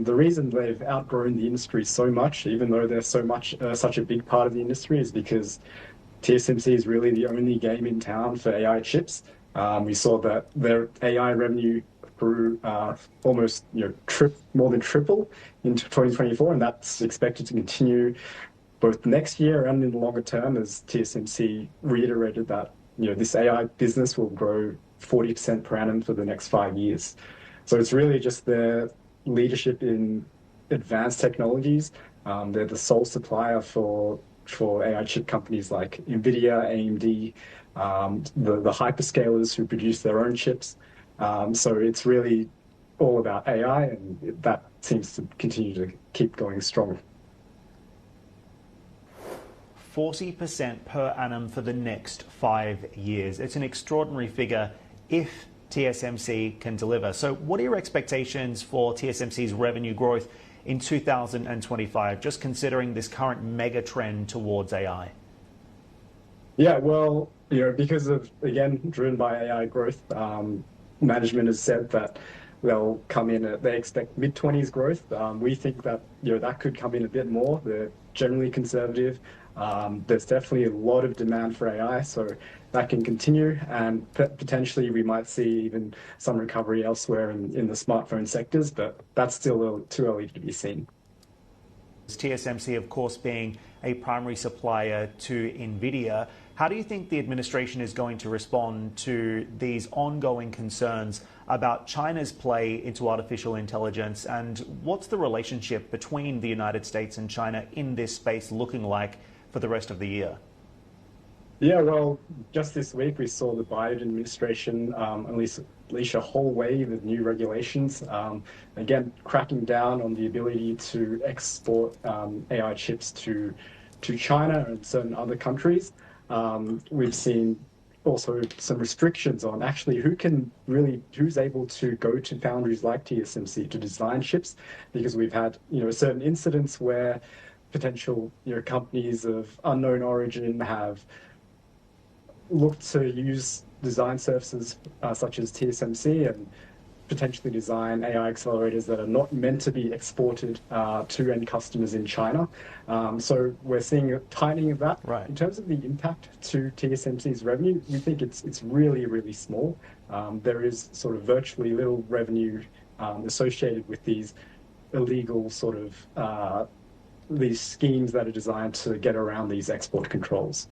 The reason they've outgrown the industry so much, even though they're such a big part of the industry, is because TSMC is really the only game in town for AI chips. We saw that their AI revenue grew almost more than triple into 2024, and that's expected to continue both next year and in the longer term, as TSMC reiterated that this AI business will grow 40% per annum for the next 5 years. So it's really just their leadership in advanced technologies. They're the sole supplier for AI chip companies like NVIDIA, AMD, the hyperscalers who produce their own chips. So it's really all about AI, and that seems to continue to keep going strong. 40% per annum for the next 5 years. It's an extraordinary figure if TSMC can deliver. So what are your expectations for TSMC's revenue growth in 2025, just considering this current mega trend towards AI? Yeah, well, because of, again, driven by AI growth, management has said that they'll come in they expect mid-20s growth. We think that, that could come in a bit more. They're generally conservative. There's definitely a lot of demand for AI, so that can continue, and potentially we might see even some recovery elsewhere in the smartphone sectors, but that's still too early to be seen. TSMC, of course, being a primary supplier to NVIDIA, how do you think the administration is going to respond to these ongoing concerns about China's play into artificial intelligence, and what's the relationship between the United States and China in this space looking like for the rest of the year? Yeah, well, just this week we saw the Biden administration unleash a whole wave of new regulations, again, cracking down on the ability to export AI chips to China and certain other countries. We've seen also some restrictions on actually who's able to go to foundries like TSMC to design chips, because we've had certain incidents where potential companies of unknown origin have looked to use design services such as TSMC and potentially design AI accelerators that are not meant to be exported to end customers in China. So we're seeing a tightening of that. Right. In terms of the impact to TSMC's revenue, we think it's really, really small. There is sort of virtually little revenue associated with these illegal sort of these schemes that are designed to get around these export controls.